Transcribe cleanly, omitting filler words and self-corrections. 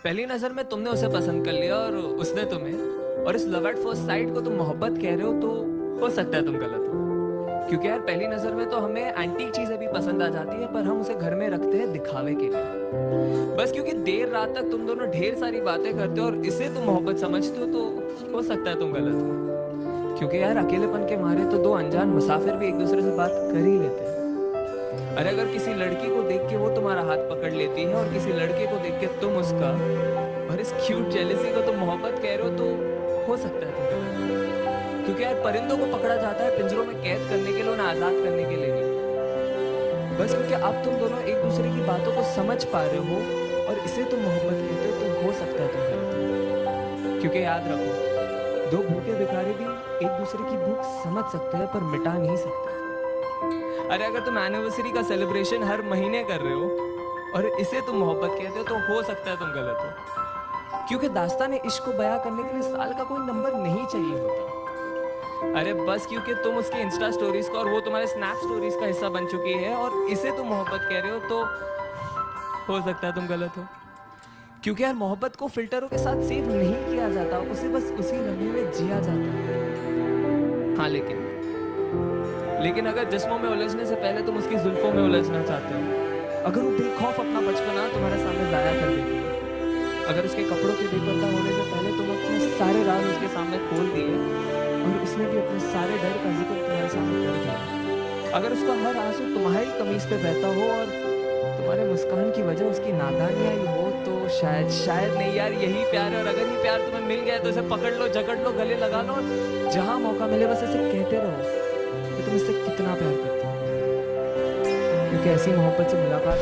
पहली नजर में तुमने उसे पसंद कर लिया और उसने तुम्हें, और इस लव एट फर्स्ट साइट को तुम मोहब्बत कह रहे हो, तो हो सकता है तुम गलत हो। क्योंकि यार पहली नजर में तो हमें एंटीक चीजें भी पसंद आ जाती है, पर हम उसे घर में रखते हैं दिखावे के लिए। बस क्योंकि देर रात तक तुम दोनों ढेर सारी बातें करते हो और इसे तुम मोहब्बत समझते हो, तो हो सकता है तुम गलत हो। क्योंकि यार अकेलेपन के मारे तो दो अनजान मुसाफिर भी एक दूसरे से बात कर ही लेते हैं। अरे अगर किसी लड़की को देख के वो तुम्हारा हाथ पकड़ लेती है और किसी लड़के को देख के तुम उसका, और इस क्यूट जेलसी को तुम मोहब्बत कह रहे हो, तो हो सकता है तुम गलत हो। क्योंकि यार परिंदों को पकड़ा जाता है पिंजरों में कैद करने के लिए, उन्हें आजाद करने के लिए नहीं। बस क्योंकि अब तुम दोनों एक दूसरे की बातों को समझ पा रहे हो और इसे तुम मोहब्बत कहते हो, तो हो सकता है तुम गलत हो। क्योंकि याद रखो, दो भूखे भिखारी भी एक दूसरे की भूख समझ सकते हैं पर मिटा नहीं सकते। अरे अगर तुम एनिवर्सरी का सेलिब्रेशन हर महीने कर रहे हो और इसे तुम मोहब्बत कहते हो, तो हो सकता है तुम गलत हो। क्योंकि दास्तान इश्क को बयां करने के लिए साल का कोई नंबर नहीं चाहिए होता। अरे बस क्योंकि तुम उसके इंस्टा स्टोरीज का और वो तुम्हारे स्नैप स्टोरीज का हिस्सा बन चुकी है और इसे तुम मोहब्बत कह रहे हो, तो हो सकता है तुम गलत हो। क्योंकि यार मोहब्बत को फिल्टरों के साथ सेव नहीं किया जाता, उसे बस उसी लम्हे में जिया जाता है। हाँ लेकिन अगर जिस्मों में उलझने से पहले तुम उसकी जुल्फों में उलझना चाहते हो, अगर वो बेखौफ अपना बचपना तुम्हारे सामने जाया कर देती है, अगर उसके कपड़ों के बेपर्दा होने से पहले तुम अपने सारे राज उसके सामने खोल दिए और उसने भी अपने सारे डर का जिक्र तुम्हारे सामने कर दिया, अगर उसका हर आंसू तुम्हारी कमीज पे बहता हो और तुम्हारे मुस्कान की वजह उसकी नादानी आई हो, तो शायद नहीं यार यही प्यार है। और अगर ये प्यार तुम्हें मिल गया तो इसे पकड़ लो, जकड़ लो, गले लगा लो और जहां मौका मिले बस ऐसे कहते रहो कि तुम इससे कितना प्यार करते हो। क्योंकि ऐसी मोहब्बत से मुलाकात